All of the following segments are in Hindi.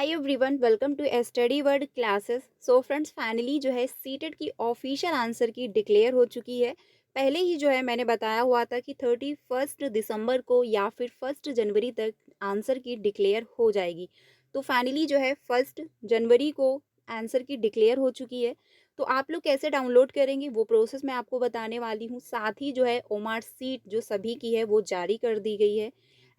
Hi everyone, welcome to study word classes. So friends, finally जो है सीटेट की ऑफिशियल आंसर की डिक्लेयर हो चुकी है। पहले ही जो है मैंने बताया हुआ था कि 31 दिसंबर को या फिर 1 जनवरी तक आंसर की डिक्लेयर हो जाएगी। तो फाइनली जो है 1 जनवरी को आंसर की डिक्लेयर हो चुकी है। तो आप लोग कैसे डाउनलोड करेंगे वो प्रोसेस मैं आपको बताने वाली हूँ। साथ ही जो है ओमार सीट जो सभी की है वो जारी कर दी गई है।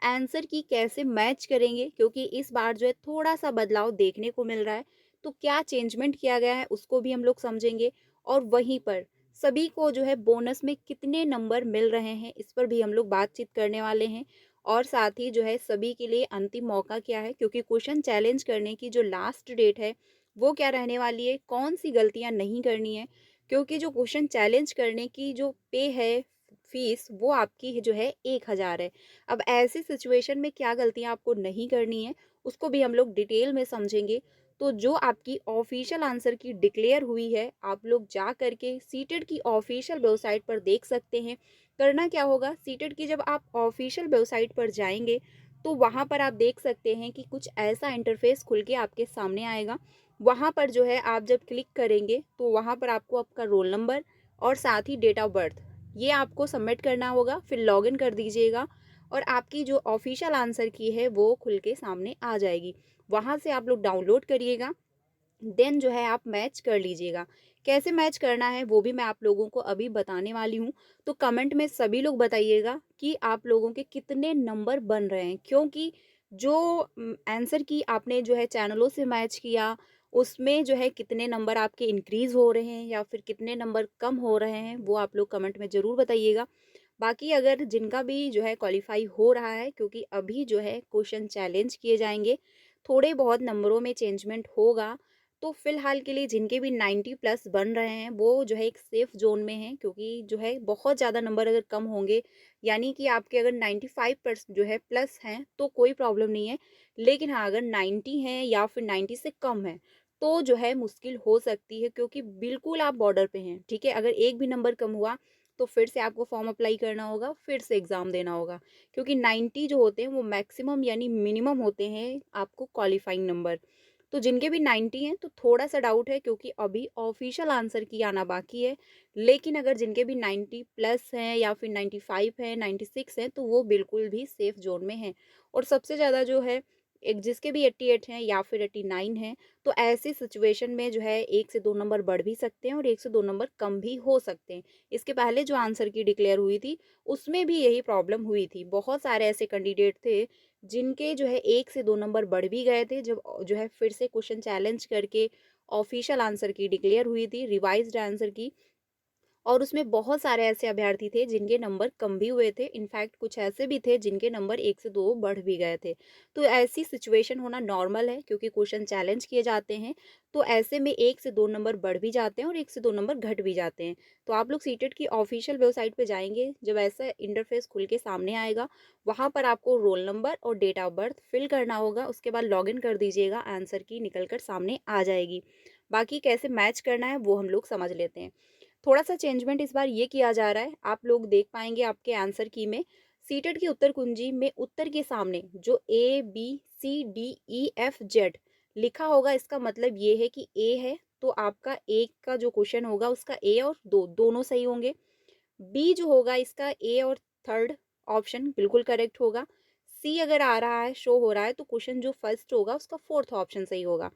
आंसर की कैसे मैच करेंगे, क्योंकि इस बार जो है थोड़ा-सा बदलाव देखने को मिल रहा है, तो क्या चेंजमेंट किया गया है उसको भी हम लोग समझेंगे। और वहीं पर सभी को जो है बोनस में कितने नंबर मिल रहे हैं, इस पर भी हम लोग बातचीत करने वाले हैं। और साथ ही जो है सभी के लिए अंतिम मौका क्या है, क्योंकि क्वेश्चन चैलेंज करने की जो लास्ट डेट है, वो क्या रहने वाली है, कौन-सी गलतियाँ नहीं करनी है। क्योंकि जो क्वेश्चन चैलेंज करने की जो पे है, फीस, वो आपकी जो है 1000 है। अब ऐसी सिचुएशन में क्या गलतियाँ आपको नहीं करनी है, उसको भी हम लोग डिटेल में समझेंगे। तो जो आपकी ऑफिशियल आंसर की डिक्लेयर हुई है, आप लोग जा करके सीटेट की ऑफिशियल वेबसाइट पर देख सकते हैं। करना क्या होगा, सीटेट की जब आप ऑफिशियल वेबसाइट पर जाएँगे, तो वहाँ पर आप देख सकते हैं कि कुछ ऐसा इंटरफेस खुल के आपके सामने आएगा। वहाँ पर जो है आप जब क्लिक करेंगे, तो वहाँ पर आपको आपका रोल नंबर और साथ ही डेट ऑफ बर्थ, ये आपको सबमिट करना होगा। फिर लॉगिन कर दीजिएगा और आपकी जो ऑफिशियल आंसर की है वो खुल के सामने आ जाएगी। वहाँ से आप लोग डाउनलोड करिएगा, देन जो है आप मैच कर लीजिएगा। कैसे मैच करना है वो भी मैं आप लोगों को अभी बताने वाली हूँ। तो कमेंट में सभी लोग बताइएगा कि आप लोगों के कितने नंबर बन रहे हैं, क्योंकि जो आंसर की आपने जो है चैनलों से मैच किया, उसमें जो है कितने नंबर आपके इंक्रीज हो रहे हैं या फिर कितने नंबर कम हो रहे हैं, वो आप लोग कमेंट में ज़रूर बताइएगा। बाकी अगर जिनका भी जो है क्वालिफाई हो रहा है, क्योंकि अभी जो है क्वेश्चन चैलेंज किए जाएंगे, थोड़े बहुत नंबरों में चेंजमेंट होगा। तो फिलहाल के लिए जिनके भी 90 प्लस बन रहे हैं वो जो है एक सेफ जोन में हैं, क्योंकि जो है बहुत ज़्यादा नंबर अगर कम होंगे, यानी कि आपके अगर 95% जो है प्लस हैं तो कोई प्रॉब्लम नहीं है। लेकिन हाँ, अगर 90 हैं या फिर 90 से कम है, तो जो है मुश्किल हो सकती है, क्योंकि बिल्कुल आप बॉर्डर पे हैं। ठीक है, अगर एक भी नंबर कम हुआ तो फिर से आपको फॉर्म अप्लाई करना होगा, फिर से एग्ज़ाम देना होगा, क्योंकि 90 जो होते हैं वो मैक्सिमम यानी मिनिमम होते हैं आपको क्वालिफाइंग नंबर। तो जिनके भी 90 हैं तो थोड़ा-सा डाउट है, क्योंकि अभी ऑफिशियल आंसर की आना बाकी है। लेकिन अगर जिनके भी 90 प्लस हैं या फिर 95 हैं, 96 हैं, तो वो बिल्कुल भी सेफ ज़ोन में हैं। और सबसे ज़्यादा जो है, एक जिसके भी 88 हैं या फिर 89 हैं, तो ऐसी सिचुएशन में जो है 1 से 2 नंबर बढ़ भी सकते हैं और 1 से 2 नंबर कम भी हो सकते हैं। इसके पहले जो आंसर की डिक्लेयर हुई थी, उसमें भी यही प्रॉब्लम हुई थी। बहुत सारे ऐसे कैंडिडेट थे जिनके जो है 1 से 2 नंबर बढ़ भी गए थे, जब जो है फिर से क्वेश्चन चैलेंज करके ऑफिशियल आंसर की डिक्लेयर हुई थी, रिवाइज्ड आंसर की। और उसमें बहुत सारे ऐसे अभ्यर्थी थे जिनके नंबर कम भी हुए थे। इनफैक्ट कुछ ऐसे भी थे जिनके नंबर 1 से 2 बढ़ भी गए थे। तो ऐसी सिचुएशन होना नॉर्मल है, क्योंकि क्वेश्चन चैलेंज किए जाते हैं, तो ऐसे में 1 से 2 नंबर बढ़ भी जाते हैं और 1 से 2 नंबर घट भी जाते हैं। तो आप लोग सीटेट की ऑफिशियल वेबसाइट पे जाएँगे, जब ऐसा इंटरफेस खुल के सामने आएगा, वहाँ पर आपको रोल नंबर और डेट ऑफ बर्थ फिल करना होगा। उसके बाद लॉगिन कर दीजिएगा, आंसर की निकल कर सामने आ जाएगी। बाकी कैसे मैच करना है वो हम लोग समझ लेते हैं। थोड़ा-सा चेंजमेंट इस बार ये किया जा रहा है, आप लोग देख पाएँगे आपके आंसर की में, सीटेट की उत्तर कुंजी में उत्तर के सामने जो ए, बी, सी, डी, ई, एफ, जेड लिखा होगा, इसका मतलब ये है कि ए है, तो आपका 1 का जो क्वेश्चन होगा उसका ए और 2 दोनों सही होंगे। बी जो होगा इसका ए और थर्ड ऑप्शन बिल्कुल करेक्ट होगा। सी अगर आ रहा है, शो हो रहा है, तो क्वेश्चन जो फर्स्ट होगा उसका फोर्थ ऑप्शन सही होगा।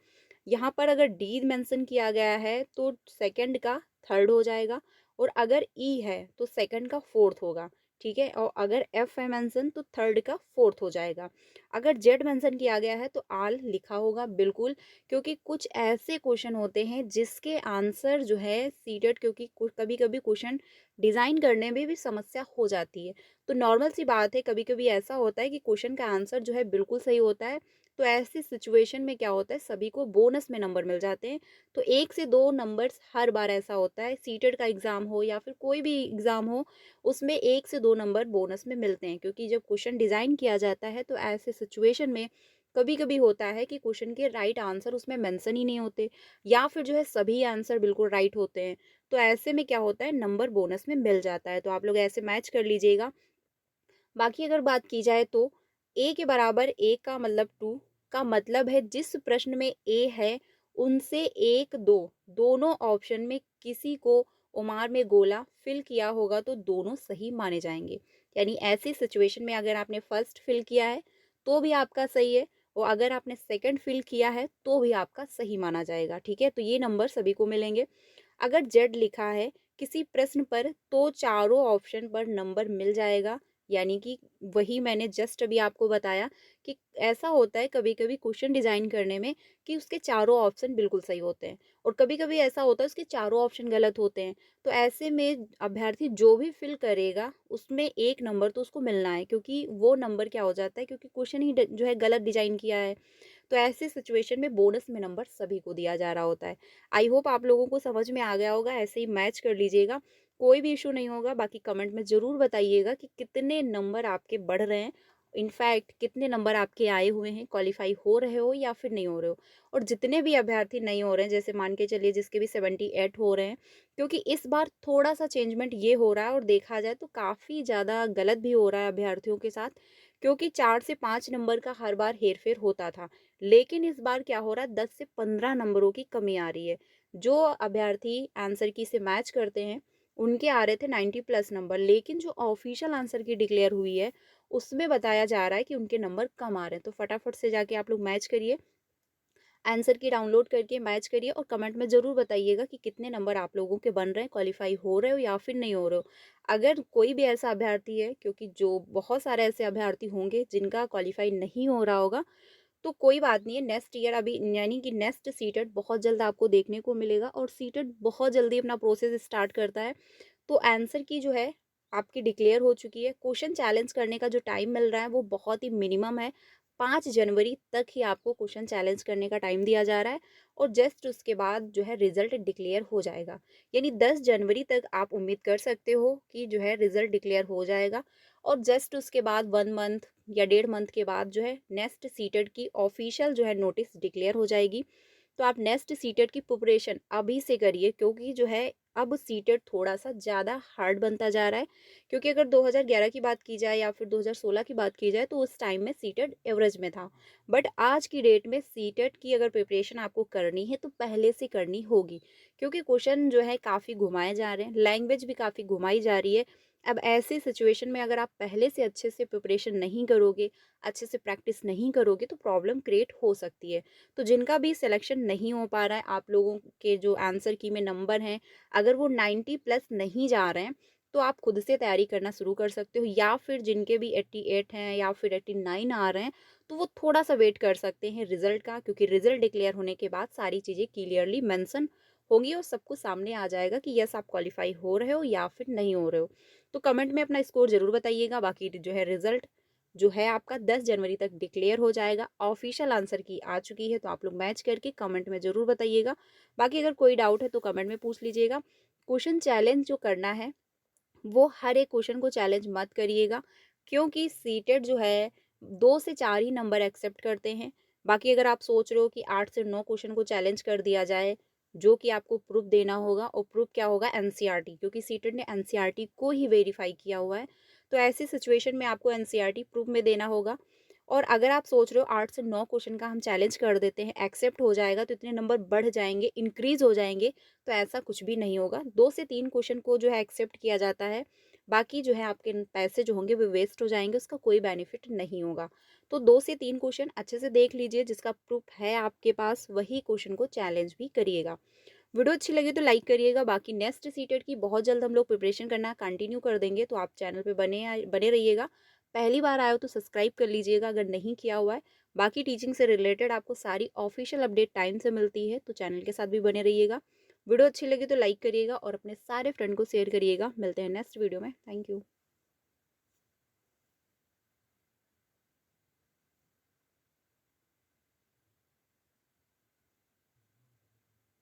यहाँ पर अगर डी मेंशन किया गया है तो सेकंड का थर्ड हो जाएगा, और अगर ई है तो सेकंड का फोर्थ होगा। ठीक है, और अगर एफ है मेंशन तो थर्ड का फोर्थ हो जाएगा। अगर जेड मेंशन किया गया है तो आल लिखा होगा बिल्कुल, क्योंकि कुछ ऐसे क्वेश्चन होते हैं जिसके आंसर जो है सीटेट, क्योंकि कभी कभी क्वेश्चन डिज़ाइन करने में भी समस्या हो जाती है। तो नॉर्मल सी बात है, कभी कभी ऐसा होता है कि क्वेश्चन का आंसर जो है बिल्कुल सही होता है। तो ऐसी सिचुएशन में क्या होता है, सभी को बोनस में नंबर मिल जाते हैं। तो 1 से 2 नंबर्स हर बार ऐसा होता है, सीटेट का एग्ज़ाम हो या फिर कोई भी एग्ज़ाम हो, उसमें 1 से 2 नंबर बोनस में मिलते हैं। क्योंकि जब क्वेश्चन डिज़ाइन किया जाता है तो ऐसे सिचुएशन में कभी-कभी होता है कि क्वेश्चन के राइट आंसर उसमें मेंशन ही नहीं होते, या फिर जो है सभी आंसर बिल्कुल राइट होते हैं। तो ऐसे में क्या होता है, नंबर बोनस में मिल जाता है। तो आप लोग ऐसे मैच कर लीजिएगा। बाकी अगर बात की जाए तो ए के बराबर 1 का मतलब 2, का मतलब है जिस प्रश्न में ए है, उनसे 1, 2 दोनों ऑप्शन में किसी को उमार में गोला फिल किया होगा तो दोनों सही माने जाएँगे। यानी ऐसी सिचुएशन में अगर आपने फर्स्ट फिल किया है, तो भी आपका सही है और अगर आपने सेकंड फिल किया है, तो भी आपका सही माना जाएगा, ठीक है? तो ये नंबर सभी को मिलेंगे। अगर जेड लिखा है किसी प्रश्न पर तो चारों ऑप्शन पर नंबर मिल जाएगा। यानी कि वही मैंने जस्ट अभी आपको बताया कि ऐसा होता है कभी-कभी क्वेश्चन डिजाइन करने में कि उसके चारों ऑप्शन बिल्कुल सही होते हैं और कभी-कभी ऐसा होता है उसके चारों ऑप्शन गलत होते हैं। तो ऐसे में अभ्यर्थी जो भी फिल करेगा उसमें 1 नंबर तो उसको मिलना है, क्योंकि वो नंबर क्या हो जाता है, क्योंकि क्वेश्चन ही जो है गलत डिजाइन किया है। तो ऐसी सिचुएशन में बोनस में नंबर सभी को दिया जा रहा होता है। आई होप आप लोगों को समझ में आ गया होगा, ऐसे ही मैच कर लीजिएगा, कोई भी इश्यू नहीं होगा। बाकी कमेंट में ज़रूर बताइएगा कि कितने नंबर आपके बढ़ रहे हैं, इनफैक्ट कितने नंबर आपके आए हुए हैं, क्वालीफाई हो रहे हो या फिर नहीं हो रहे हो। और जितने भी अभ्यर्थी नहीं हो रहे हैं, जैसे मान के चलिए जिसके भी 78 हो रहे हैं, क्योंकि इस बार थोड़ा-सा चेंजमेंट ये हो रहा है और देखा जाए तो काफ़ी ज़्यादा गलत भी हो रहा है अभ्यर्थियों के साथ, क्योंकि 4 से 5 नंबर का हर बार हेर-फेर होता था। लेकिन इस बार क्या हो रहा है, 10 से 15 नंबरों की कमी आ रही है। जो अभ्यर्थी आंसर की से मैच करते हैं, उनके आ रहे थे 90 प्लस नंबर, लेकिन जो ऑफिशियल आंसर की डिक्लेयर हुई है, उसमें बताया जा रहा है कि उनके नंबर कम आ रहे हैं। तो फटाफट से जाके आप लोग मैच करिए, आंसर की डाउनलोड करके मैच करिए और कमेंट में ज़रूर बताइएगा कि कितने नंबर आप लोगों के बन रहे हैं, क्वालीफाई हो रहे हो या फिर नहीं हो रहे हो। अगर कोई भी ऐसा अभ्यर्थी है, क्योंकि जो बहुत सारे ऐसे अभ्यर्थी होंगे जिनका क्वालीफाई नहीं हो रहा होगा, तो कोई बात नहीं है, नेक्स्ट ईयर अभी यानी कि नेक्स्ट सीटेट बहुत जल्द आपको देखने को मिलेगा और सीटेट बहुत जल्दी अपना प्रोसेस स्टार्ट करता है। तो आंसर की जो है आपकी डिक्लेयर हो चुकी है। क्वेश्चन चैलेंज करने का जो टाइम मिल रहा है वो बहुत ही मिनिमम है। 5 जनवरी तक ही आपको क्वेश्चन चैलेंज करने का टाइम दिया जा रहा है और जस्ट उसके बाद जो है रिजल्ट डिक्लेयर हो जाएगा। यानी 10 जनवरी तक आप उम्मीद कर सकते हो कि जो है रिजल्ट डिक्लेयर हो जाएगा और जस्ट उसके बाद 1 मंथ या 1.5 मंथ के बाद जो है नेक्स्ट सीटेट की ऑफिशियल जो है नोटिस डिक्लेयर हो जाएगी। तो आप नेक्स्ट सीटेट की प्रिपरेशन अभी से करिए, क्योंकि जो है अब सीटेट थोड़ा-सा ज़्यादा हार्ड बनता जा रहा है, क्योंकि अगर 2011 की बात की जाए या फिर 2016 की बात की जाए तो उस टाइम में सीटेट एवरेज में था। बट आज की डेट में सीटेट की अगर प्रिपरेशन आपको करनी है तो पहले से करनी होगी, क्योंकि क्वेश्चन जो है काफ़ी घुमाए जा रहे हैं, लैंग्वेज भी काफ़ी घुमाई जा रही है। अब ऐसी सिचुएशन में अगर आप पहले से अच्छे से प्रिपरेशन नहीं करोगे, अच्छे से प्रैक्टिस नहीं करोगे तो प्रॉब्लम क्रिएट हो सकती है। तो जिनका भी सिलेक्शन नहीं हो पा रहा है, आप लोगों के जो आंसर की में नंबर हैं, अगर वो 90 प्लस नहीं जा रहे हैं, तो आप खुद से तैयारी करना शुरू कर सकते हो, या फिर जिनके भी 88 हैं या फिर 89 आ रहे हैं, तो वो थोड़ा-सा वेट कर सकते हैं रिज़ल्ट का, क्योंकि रिज़ल्ट डिक्लेयर होने के बाद सारी चीज़ें क्लियरली मेंशन होंगी और सबको सामने आ जाएगा कि यस आप क्वालीफाई हो रहे हो या फिर नहीं हो रहे हो। तो कमेंट में अपना स्कोर ज़रूर बताइएगा। बाकी जो है रिज़ल्ट जो है आपका 10 जनवरी तक डिक्लेयर हो जाएगा। ऑफिशियल आंसर की आ चुकी है, तो आप लोग मैच करके कमेंट में ज़रूर बताइएगा। बाकी अगर कोई डाउट है तो कमेंट में पूछ लीजिएगा। क्वेश्चन चैलेंज जो करना है, वो हर एक क्वेश्चन को चैलेंज मत करिएगा, क्योंकि सीटेट जो है 2 से 4 ही नंबर एक्सेप्ट करते हैं। बाकी अगर आप सोच रहे हो कि 8 से 9 क्वेश्चन को चैलेंज कर दिया जाए, जो कि आपको प्रूफ देना होगा और प्रूफ क्या होगा, एनसीईआरटी, क्योंकि सीटेट ने एनसीईआरटी को ही वेरीफाई किया हुआ है। तो ऐसी सिचुएशन में आपको एनसीईआरटी प्रूफ में देना होगा। और अगर आप सोच रहे हो 8 से 9 क्वेश्चन का हम चैलेंज कर देते हैं, एक्सेप्ट हो जाएगा तो इतने नंबर बढ़ जाएँगे, इंक्रीज़ हो जाएँगे, तो ऐसा कुछ भी नहीं होगा। 2 से 3 क्वेश्चन को जो है एक्सेप्ट किया जाता है, बाकी जो है आपके पैसे जो होंगे वो वेस्ट हो जाएँगे, उसका कोई बेनिफिट नहीं होगा। तो 2 से 3 क्वेश्चन अच्छे से देख लीजिए, जिसका प्रूफ है आपके पास वही क्वेश्चन को चैलेंज भी करिएगा। वीडियो अच्छी लगी तो लाइक करिएगा। बाकी नेक्स्ट सीटेट की बहुत जल्द हम लोग प्रिपरेशन करना कंटिन्यू कर देंगे, तो आप चैनल पे बने रहिएगा। पहली बार आए हो तो सब्सक्राइब कर लीजिएगा अगर नहीं किया हुआ है। बाकी टीचिंग से रिलेटेड आपको सारी ऑफिशियल अपडेट टाइम से मिलती है, तो चैनल के साथ भी बने रहिएगा। वीडियो अच्छी लगी तो लाइक करिएगा और अपने सारे फ्रेंड को शेयर करिएगा। मिलते हैं नेक्स्ट वीडियो में। Thank you.